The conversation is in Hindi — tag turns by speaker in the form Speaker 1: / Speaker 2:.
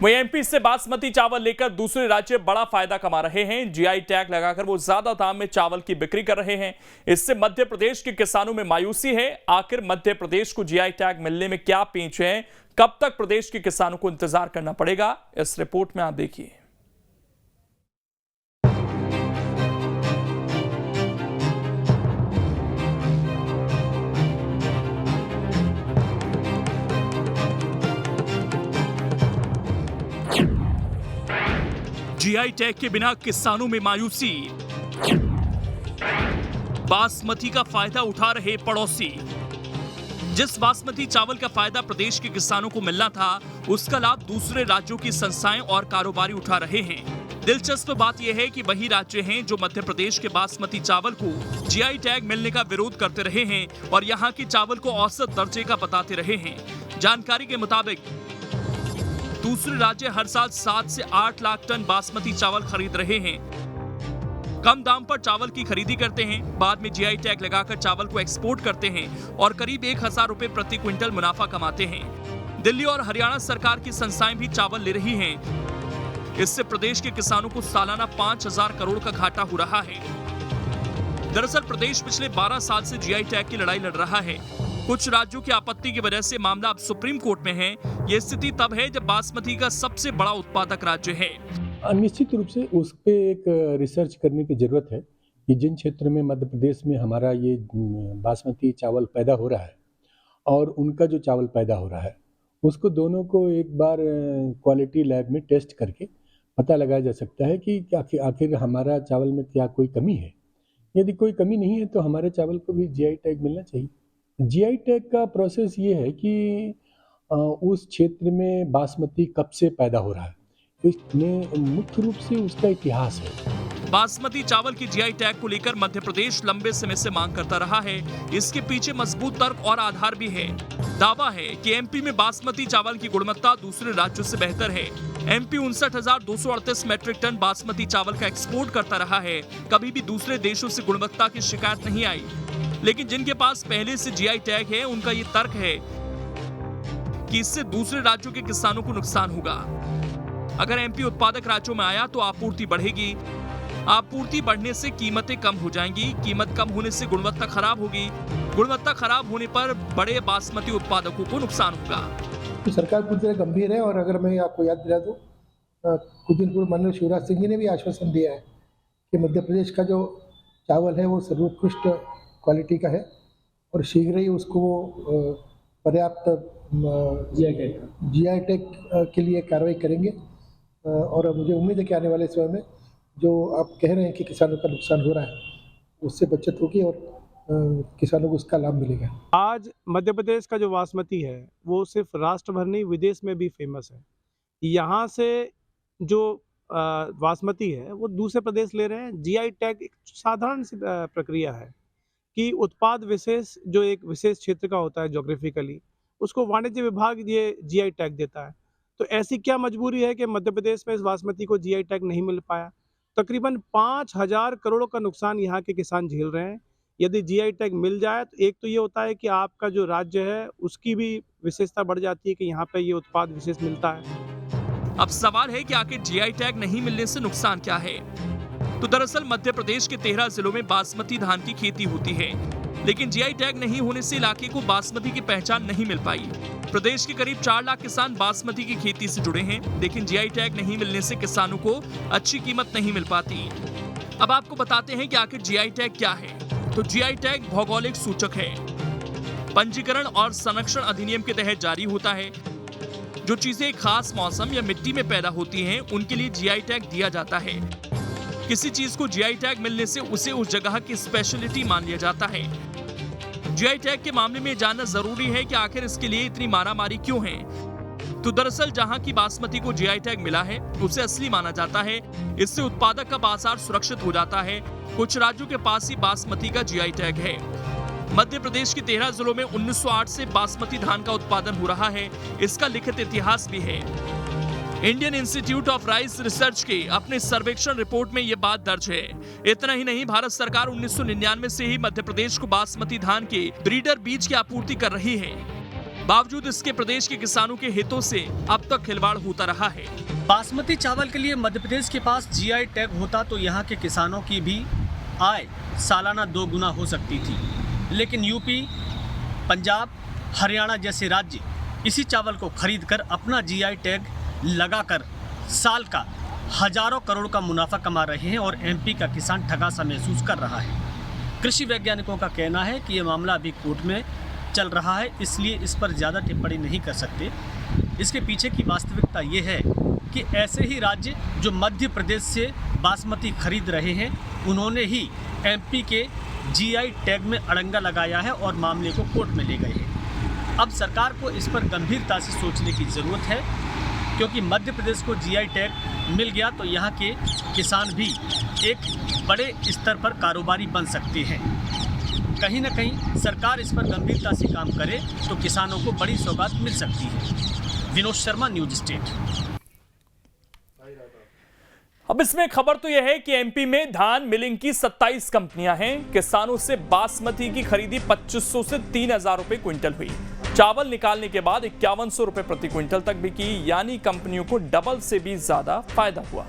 Speaker 1: वहीं एमपी से बासमती चावल लेकर दूसरे राज्य बड़ा फायदा कमा रहे हैं। जीआई टैग लगाकर वो ज्यादा दाम में चावल की बिक्री कर रहे हैं। इससे मध्य प्रदेश के किसानों में मायूसी है। आखिर मध्य प्रदेश को जीआई टैग मिलने में क्या पेंच है, कब तक प्रदेश के किसानों को इंतजार करना पड़ेगा, इस रिपोर्ट में आप देखिए। जीआई टैग के बिना किसानों में मायूसी, बासमती का फायदा उठा रहे पड़ोसी। जिस बासमती चावल का फायदा प्रदेश के किसानों को मिलना था, उसका लाभ दूसरे राज्यों की संस्थाएं और कारोबारी उठा रहे हैं। दिलचस्प बात यह है कि वही राज्य हैं जो मध्य प्रदेश के बासमती चावल को जीआई टैग मिलने का विरोध करते रहे हैं और यहां के चावल को औसत दर्जे का बताते रहे हैं। जानकारी के मुताबिक दूसरे राज्य हर साल 7 से 8 लाख टन बासमती चावल खरीद रहे हैं। कम दाम पर चावल की खरीदी करते हैं, बाद में जीआई टैग लगाकर चावल को एक्सपोर्ट करते हैं और करीब 1000 रुपए प्रति क्विंटल मुनाफा कमाते हैं। दिल्ली और हरियाणा सरकार की संस्थाएं भी चावल ले रही हैं। इससे प्रदेश के किसानों को सालाना 5000 करोड़ का घाटा हो रहा है। दरअसल प्रदेश पिछले 12 साल से जीआई टैग की लड़ाई लड़ रहा है। कुछ राज्यों की आपत्ति की वजह से मामला अब सुप्रीम कोर्ट में है। यह स्थिति तब है जब बासमती का सबसे बड़ा उत्पादक राज्य है।
Speaker 2: निश्चित रूप से उस पे एक रिसर्च करने की जरूरत है कि जिन क्षेत्र में मध्य प्रदेश में हमारा ये बासमती चावल पैदा हो रहा है और उनका जो चावल पैदा हो रहा है, उसको दोनों को एक बार क्वालिटी लैब में टेस्ट करके पता लगाया जा सकता है कि आखिर हमारा चावल में क्या कोई कमी है। यदि कोई कमी नहीं है तो हमारे चावल को भी जीआई टैग मिलना चाहिए। जीआई टैग का प्रोसेस ये है कि उस क्षेत्र में बासमती कब से पैदा हो रहा है, इसमें मुख्य रूप से उसका इतिहास है।
Speaker 1: बासमती चावल की जीआई टैग को लेकर मध्य प्रदेश लंबे समय से मांग करता रहा है। इसके पीछे मजबूत तर्क और आधार भी है। दावा है कि एमपी में बासमती चावल की गुणवत्ता दूसरे राज्यों से बेहतर है। एमपी 59,238 मैट्रिक टन बासमती चावल का एक्सपोर्ट करता रहा है। कभी भी दूसरे देशों से गुणवत्ता की शिकायत नहीं आई। लेकिन जिनके पास पहले से जीआई टैग है, उनका ये तर्क है कि इससे दूसरे राज्यों के किसानों को नुकसान होगा। अगर एमपी उत्पादक राज्यों में आया तो आपूर्ति बढ़ेगी। आपूर्ति बढ़ने से कीमतें कम हो जाएंगी। कीमत कम होने से गुणवत्ता खराब होगी। गुणवत्ता खराब होने पर बड़े बासमती उत्पादकों को नुकसान होगा।
Speaker 3: तो सरकार पूरी तरह गंभीर है और अगर मैं आपको याद दिला दूं, कुछ दिन पूर्व माननीय शिवराज सिंह जी ने भी आश्वासन दिया है कि मध्य प्रदेश का जो चावल है वो सर्वोत्कृष्ट क्वालिटी का है और शीघ्र ही उसको पर्याप्त जीआई टैग के लिए कार्रवाई करेंगे। और मुझे उम्मीद है कि आने वाले समय में जो आप कह रहे हैं कि किसानों का नुकसान हो रहा है, उससे बचत होगी और किसानों को उसका लाभ मिलेगा।
Speaker 4: आज मध्य प्रदेश का जो बासमती है वो सिर्फ राष्ट्र भर नहीं, विदेश में भी फेमस है। यहाँ से जो बासमती है वो दूसरे प्रदेश ले रहे हैं। जीआई टैग एक साधारण सी प्रक्रिया है कि उत्पाद विशेष जो एक विशेष क्षेत्र का होता है ज्योग्राफिकली, उसको वाणिज्य विभाग ये जीआई टैग देता है। तो ऐसी क्या मजबूरी है कि मध्य प्रदेश में इस बासमती को जीआई टैग नहीं मिल पाया। तकरीबन 5000 करोड़ का नुकसान यहाँ के किसान झेल रहे हैं। यदि जीआई टैग मिल जाए तो एक तो ये होता है कि आपका जो राज्य है उसकी भी विशेषता बढ़ जाती है कि यहाँ पे ये उत्पाद विशेष मिलता है।
Speaker 1: अब सवाल है कि आखिर जीआई टैग नहीं मिलने से नुकसान क्या है। तो दरअसल मध्य प्रदेश के 13 जिलों में बासमती धान की खेती होती है, लेकिन जीआई टैग नहीं होने से इलाके को बासमती की पहचान नहीं मिल पाई। प्रदेश के करीब 4 लाख किसान बासमती की खेती से जुड़े हैं, लेकिन जीआई टैग नहीं मिलने से किसानों को अच्छी कीमत नहीं मिल पाती। अब आपको बताते हैं कि आखिर जीआई टैग क्या है। तो जीआई टैग भौगोलिक सूचक है। पंजीकरण और संरक्षण अधिनियम के तहत जारी होता है। जो चीजें खास मौसम या मिट्टी में पैदा होती हैं, उनके लिए जीआई टैग दिया जाता है। किसी चीज को जीआई टैग मिलने से उसे उस जगह की स्पेशलिटी मान लिया जाता है। जीआई टैग के मामले में जानना जरूरी है कि आखिर इसके लिए इतनी मारामारी क्यों है। तो दरअसल जहां की बासमती को जीआई टैग मिला है उसे असली माना जाता है। इससे उत्पादक का बाजार सुरक्षित हो जाता है। कुछ राज्यों के पास ही बासमती का जीआई टैग है। मध्य प्रदेश के 13 जिलों में 1908 से बासमती धान का उत्पादन हो रहा है। इसका लिखित इतिहास भी है। Indian institute of rice research के अपने सर्वेक्षण रिपोर्ट में यह बात दर्ज है। इतना ही नहीं, भारत सरकार 1999 से ही मध्य प्रदेश को बासमती धान के ब्रीडर बीज की आपूर्ति कर रही है। बावजूद इसके प्रदेश के किसानों के हितों से अब तक खिलवाड़ होता रहा है।
Speaker 5: बासमती चावल के लिए मध्य प्रदेश के पास जीआई टैग होता तो यहाँ के किसानों की भी आय सालाना 2 गुना हो सकती थी, लेकिन यूपी, पंजाब, हरियाणा जैसे राज्य इसी चावल को खरीदकर अपना जीआई टैग लगाकर साल का हजारों करोड़ का मुनाफा कमा रहे हैं और एमपी का किसान ठगा सा महसूस कर रहा है। कृषि वैज्ञानिकों का कहना है कि ये मामला अभी कोर्ट में चल रहा है, इसलिए इस पर ज़्यादा टिप्पणी नहीं कर सकते। इसके पीछे की वास्तविकता ये है कि ऐसे ही राज्य जो मध्य प्रदेश से बासमती खरीद रहे हैं, उन्होंने ही एमपी के जीआई टैग में अड़ंगा लगाया है और मामले को कोर्ट में ले गए हैं। अब सरकार को इस पर गंभीरता से सोचने की ज़रूरत है, क्योंकि मध्य प्रदेश को जीआई टैग मिल गया तो यहाँ के किसान भी एक बड़े स्तर पर कारोबारी बन सकते हैं। कहीं ना कहीं सरकार इस पर गंभीरता से काम करे तो किसानों को बड़ी सौगात मिल सकती है। Vinod Sharma, news state.
Speaker 1: अब इसमें खबर तो यह है कि एमपी में धान मिलिंग की 27 कंपनियां हैं। किसानों से बासमती की खरीदी 2500 से 3000 रुपए क्विंटल हुई। चावल निकालने के बाद 5100 रुपए प्रति क्विंटल तक भी की, यानी कंपनियों को डबल से भी ज्यादा फायदा हुआ।